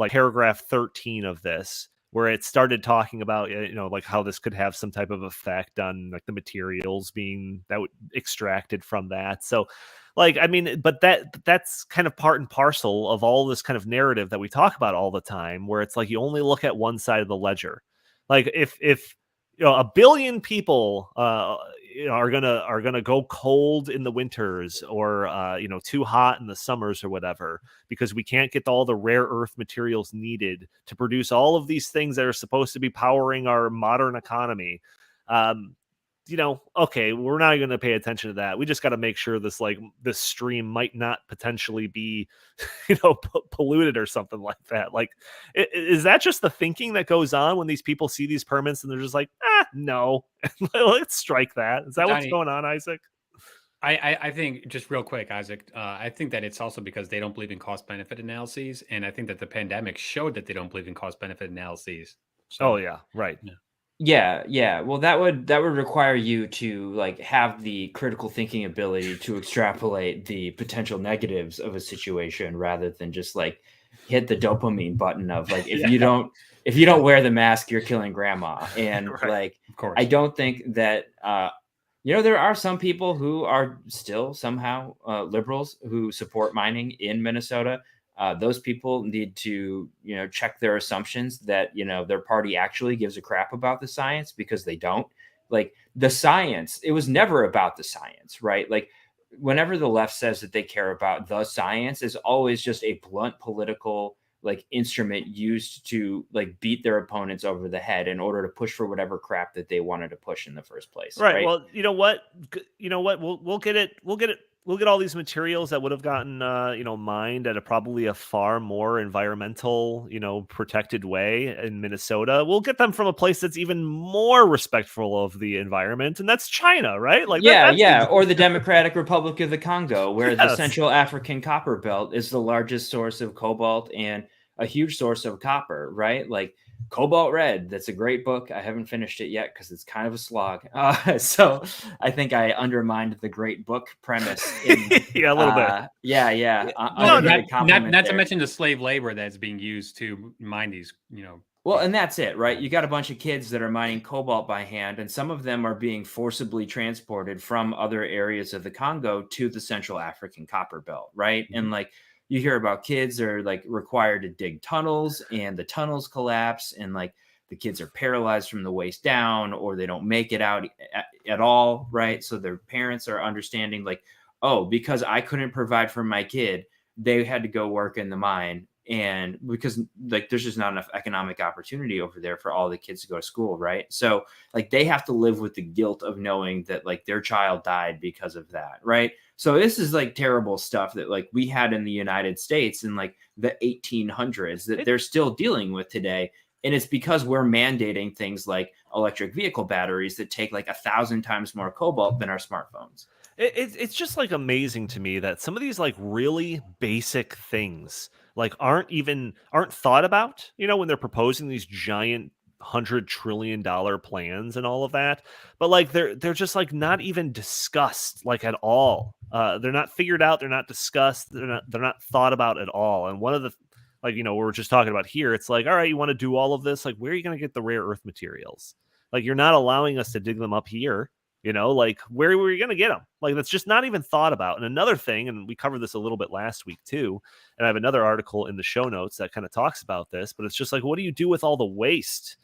paragraph 13 of this where it started talking about, like how this could have some type of effect on like the materials being extracted from that. So but that's kind of part and parcel of all this kind of narrative that we talk about all the time, where it's like you only look at one side of the ledger. Like if a billion people are gonna go cold in the winters, or too hot in the summers or whatever, because we can't get all the rare earth materials needed to produce all of these things that are supposed to be powering our modern economy. Okay, we're not going to pay attention to that. We just got to make sure this stream might not potentially be, polluted or something like that. Like, is that just the thinking that goes on when these people see these permits and they're just like, no, let's strike that? Is that what's going on, Isaac? I think, just real quick, Isaac, I think that it's also because they don't believe in cost benefit analyses. And I think that the pandemic showed that they don't believe in cost benefit analyses. So, Oh yeah, right. Yeah. Well, that would require you to like have the critical thinking ability to extrapolate the potential negatives of a situation rather than just like hit the dopamine button of like if you don't wear the mask, you're killing grandma. And Right. like of course. I don't think that there are some people who are still somehow liberals who support mining in Minnesota. Those people need to, check their assumptions that, their party actually gives a crap about the science, because they don't. Like the science, it was never about the science, right? Like whenever the left says that they care about the science, is always just a blunt political like instrument used to like beat their opponents over the head in order to push for whatever crap that they wanted to push in the first place. Right. Well, you know what? We'll get it. We'll get all these materials that would have gotten, mined at probably a far more environmental, protected way in Minnesota. We'll get them from a place that's even more respectful of the environment, and that's China, right? Like, that's or the Democratic Republic of the Congo, where the Yes. Central African Copper Belt is the largest source of cobalt and a huge source of copper, right? Like Cobalt Red, that's a great book. I haven't finished it yet because it's kind of a slog. So I think I undermined the great book premise. Yeah, a little bit. Yeah. Not to mention the slave labor that's being used to mine these, Well, and that's it, right? You got a bunch of kids that are mining cobalt by hand, and some of them are being forcibly transported from other areas of the Congo to the Central African Copper Belt, right? And like you hear about kids are like required to dig tunnels, and the tunnels collapse, and like the kids are paralyzed from the waist down, or they don't make it out at all, right? So their parents are understanding like, oh, because I couldn't provide for my kid, they had to go work in the mine. And because like there's just not enough economic opportunity over there for all the kids to go to school, right? So like they have to live with the guilt of knowing that like their child died because of that, right? So this is like terrible stuff that like we had in the United States in like the 1800s that they're still dealing with today. And it's because we're mandating things like electric vehicle batteries that take like 1,000 times more cobalt than our smartphones. It's just like amazing to me that some of these like really basic things like aren't thought about, when they're proposing these giant $100 trillion plans and all of that. But like they're just like not even discussed like at all. They're not figured out. They're not discussed. They're not thought about at all. And one of the like, we're just talking about here. It's like, all right, you want to do all of this? Like, where are you going to get the rare earth materials? Like, you're not allowing us to dig them up here. Like where were you going to get them? Like that's just not even thought about. And another thing, and we covered this a little bit last week too, and I have another article in the show notes that kind of talks about this, but it's just like, what do you do with all the waste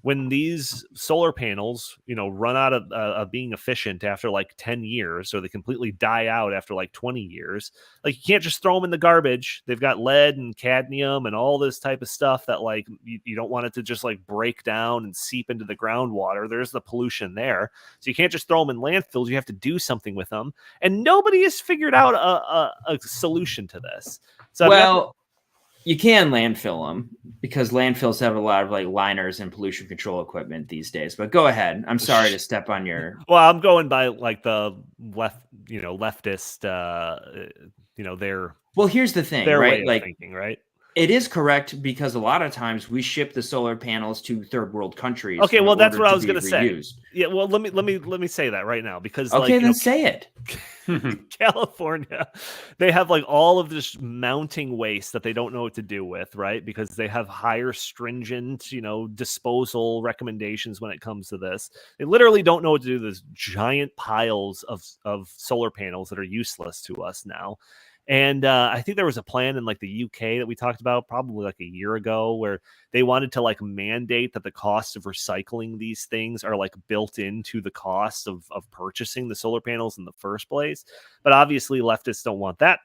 when these solar panels, run out of being efficient after like 10 years, or they completely die out after like 20 years? Like you can't just throw them in the garbage. They've got lead and cadmium and all this type of stuff that like you don't want it to just like break down and seep into the groundwater. There's the pollution there. So you can't just throw them in landfills. You have to do something with them. And nobody has figured out a solution to this. So you can landfill them because landfills have a lot of like liners and pollution control equipment these days. But go ahead. I'm sorry to step on your. Well, I'm going by like the leftist, their. Well, here's the thing, their right? way Like of thinking, right? It is correct because a lot of times we ship the solar panels to third world countries. Okay, well, that's what I was going to say. Reused. Yeah, well, let me say that right now because okay, then say it. California, they have like all of this mounting waste that they don't know what to do with, right? Because they have higher stringent, disposal recommendations when it comes to this. They literally don't know what to do with these giant piles of solar panels that are useless to us now. And I think there was a plan in like the UK that we talked about probably like a year ago where they wanted to like mandate that the cost of recycling these things are like built into the cost of purchasing the solar panels in the first place. But obviously leftists don't want that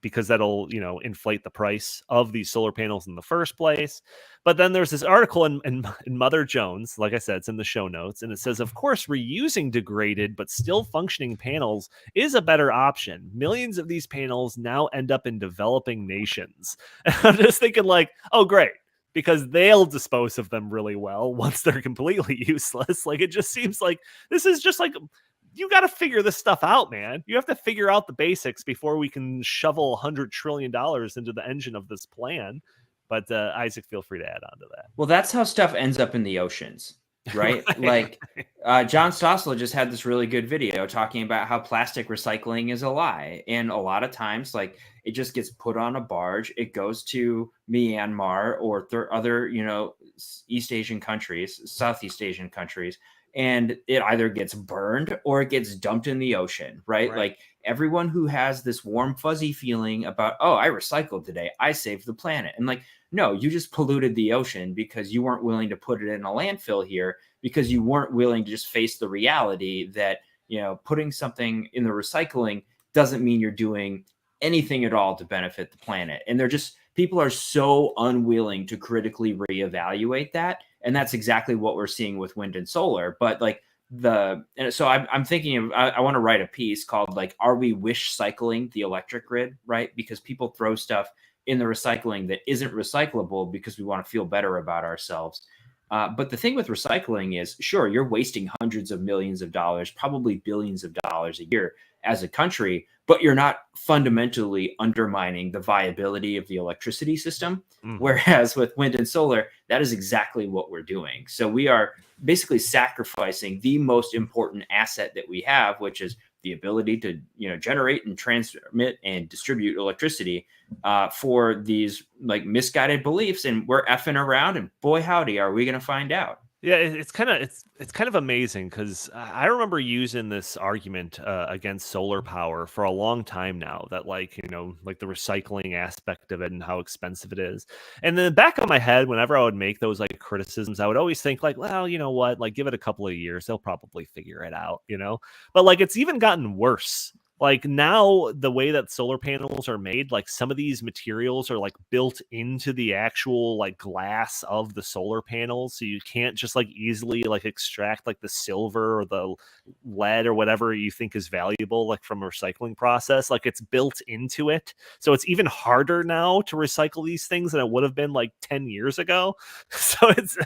because that'll, inflate the price of these solar panels in the first place. But then there's this article in Mother Jones, like I said, it's in the show notes, and it says, of course, reusing degraded but still functioning panels is a better option. Millions of these panels now end up in developing nations. And I'm just thinking like, oh, great, because they'll dispose of them really well once they're completely useless. Like, it just seems like this is just like you got to figure this stuff out, man. You have to figure out the basics before we can shovel $100 trillion into the engine of this plan. But Isaac, feel free to add on to that. Well, that's how stuff ends up in the oceans, right? Right. Like John Stossel just had this really good video talking about how plastic recycling is a lie. And a lot of times, like, it just gets put on a barge. It goes to Myanmar or other, East Asian countries, Southeast Asian countries, and it either gets burned or it gets dumped in the ocean, right? Like, everyone who has this warm, fuzzy feeling about, oh, I recycled today, I saved the planet. And like, no, you just polluted the ocean because you weren't willing to put it in a landfill here, because you weren't willing to just face the reality that, putting something in the recycling doesn't mean you're doing anything at all to benefit the planet. And people are so unwilling to critically reevaluate that. And that's exactly what we're seeing with wind and solar. But like, so I'm thinking I want to write a piece called, like, are we wish cycling the electric grid, right? Because people throw stuff in the recycling that isn't recyclable because we want to feel better about ourselves. But the thing with recycling is, sure, you're wasting hundreds of millions of dollars, probably billions of dollars a year as a country, but you're not fundamentally undermining the viability of the electricity system. Mhm. Whereas with wind and solar, that is exactly what we're doing. So we are basically sacrificing the most important asset that we have, which is the ability to, generate and transmit and distribute electricity, for these like misguided beliefs. And we're effing around, and boy, howdy, are we going to find out. Yeah, it's kind of amazing, because I remember using this argument against solar power for a long time now, that like the recycling aspect of it and how expensive it is. And in the back of my head, whenever I would make those like criticisms, I would always think like, well, you know what, like, give it a couple of years, they'll probably figure it out, But like, it's even gotten worse. Like, now the way that solar panels are made, like, some of these materials are like built into the actual like glass of the solar panels, so you can't just like easily like extract like the silver or the lead or whatever you think is valuable, like, from a recycling process. Like, it's built into it, so it's even harder now to recycle these things than it would have been like 10 years ago. So it's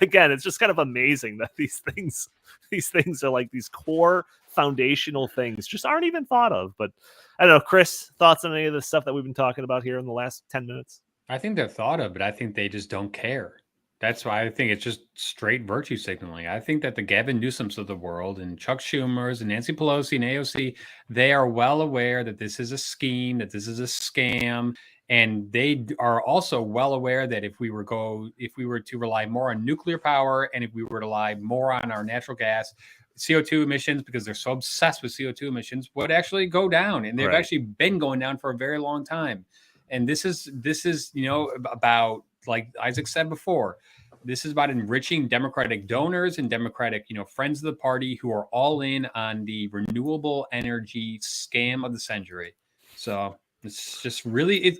just kind of amazing that these things are like these core foundational things just aren't even thought of. But I don't know, Chris, thoughts on any of the stuff that we've been talking about here in the last 10 minutes? I think they're thought of, but I think they just don't care. That's why I think it's just straight virtue signaling. I think that the Gavin Newsoms of the world and Chuck Schumer's and Nancy Pelosi and AOC, they are well aware that this is a scheme, that this is a scam. And they are also well aware that if we were to rely more on nuclear power, and if we were to rely more on our natural gas, CO2 emissions, because they're so obsessed with CO2 emissions, would actually go down. And they've actually been going down for a very long time. And this is, about, like Isaac said before, this is about enriching Democratic donors and Democratic, friends of the party who are all in on the renewable energy scam of the century. So it's just really,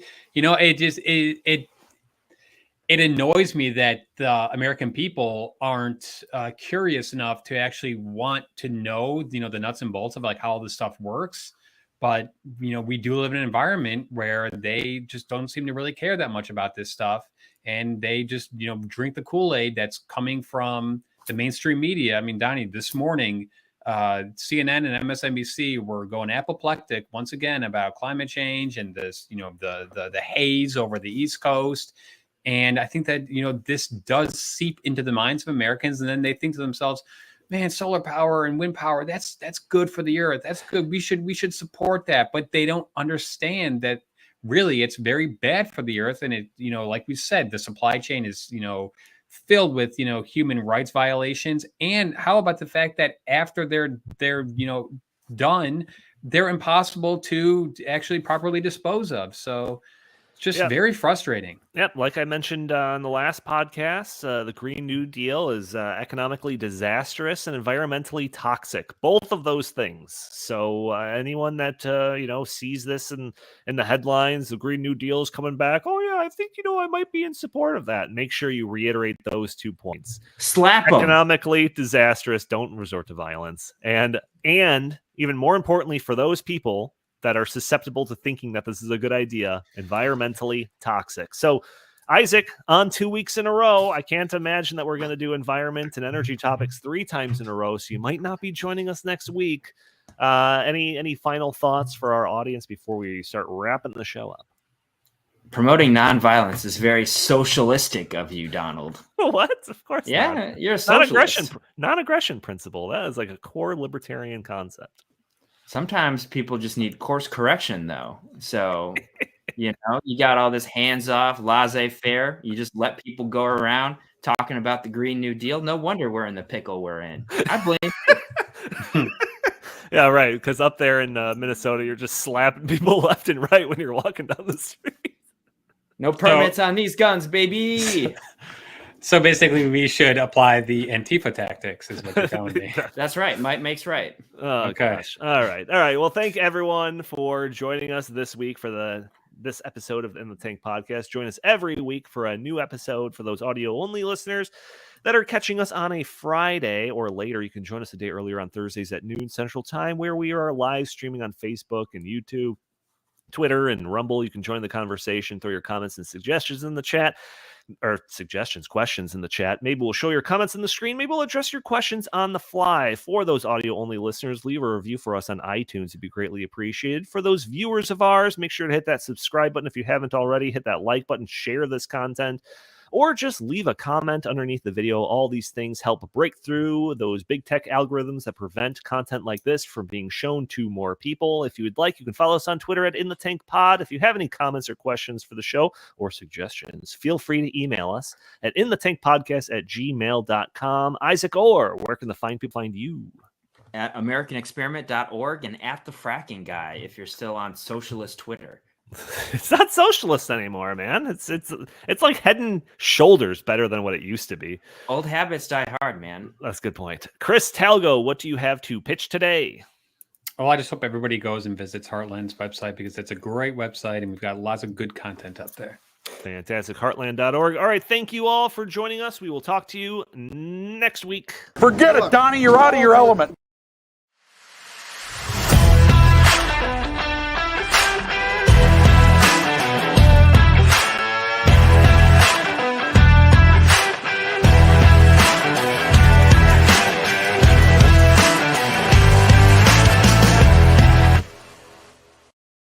it annoys me that the American people aren't curious enough to actually want to know, the nuts and bolts of like how all this stuff works. But, we do live in an environment where they just don't seem to really care that much about this stuff. And they just, drink the Kool-Aid that's coming from the mainstream media. I mean, Donnie, this morning, CNN and MSNBC were going apoplectic once again about climate change and this, the haze over the East Coast. And I think that, this does seep into the minds of Americans. And then they think to themselves, man, solar power and wind power, that's good for the earth. That's good. We should support that. But they don't understand that really it's very bad for the earth. And it, like we said, the supply chain is, filled with, human rights violations. And how about the fact that after they're done, they're impossible to actually properly dispose of. So just very frustrating. Yep. Like I mentioned on the last podcast, the Green New Deal is economically disastrous and environmentally toxic. Both of those things. So anyone that, sees this in the headlines, the Green New Deal is coming back. Oh, yeah, I think, I might be in support of that. Make sure you reiterate those 2 points. Slap them. Economically disastrous. Don't resort to violence. And even more importantly, for those people that are susceptible to thinking that this is a good idea, environmentally toxic. So, Isaac, on 2 weeks in a row, I can't imagine that we're going to do environment and energy topics 3 times in a row, so you might not be joining us next week. Any final thoughts for our audience before we start wrapping the show up? Promoting nonviolence is very socialistic of you, Donald. What? Of course Yeah, not. you're a socialist. Non-aggression principle. That is like a core libertarian concept. Sometimes people just need course correction, though. So, you got all this hands-off, laissez-faire. You just let people go around talking about the Green New Deal. No wonder we're in the pickle we're in. I blame. Yeah, right. Because up there in Minnesota, you're just slapping people left and right when you're walking down the street. No permits on these guns, baby. So basically, we should apply the Antifa tactics, is what you're telling me. That's right. Might makes right. Oh, Okay. Gosh. All right. Well, thank everyone for joining us this week for this episode of In the Tank podcast. Join us every week for a new episode for those audio-only listeners that are catching us on a Friday or later. You can join us a day earlier on Thursdays at noon Central Time, where we are live streaming on Facebook and YouTube, Twitter, and Rumble. You can join the conversation, throw your comments and suggestions in the chat, or questions in the chat. Maybe we'll show your comments on the screen. Maybe we'll address your questions on the fly. For those audio-only listeners, leave a review for us on iTunes. It'd be greatly appreciated. For those viewers of ours, make sure to hit that subscribe button if you haven't already. Hit that like button, share this content, or just leave a comment underneath the video. All these things help break through those big tech algorithms that prevent content like this from being shown to more people. If you would like, you can follow us on Twitter at InTheTankPod. If you have any comments or questions for the show or suggestions, feel free to email us at inthetankpodcast@gmail.com. Isaac Orr, where can the fine people find you? At AmericanExperiment.org and at The Fracking Guy, if you're still on socialist Twitter. It's not socialist anymore, man. It's like head and shoulders better than what it used to be. Old habits die hard, man. That's a good point. Chris Talgo, what do you have to pitch today? Well, I just hope everybody goes and visits Heartland's website, because it's a great website and we've got lots of good content up there. Fantastic. Heartland.org. All right. Thank you all for joining us. We will talk to you next week. Forget it, Donnie. You're out of your element.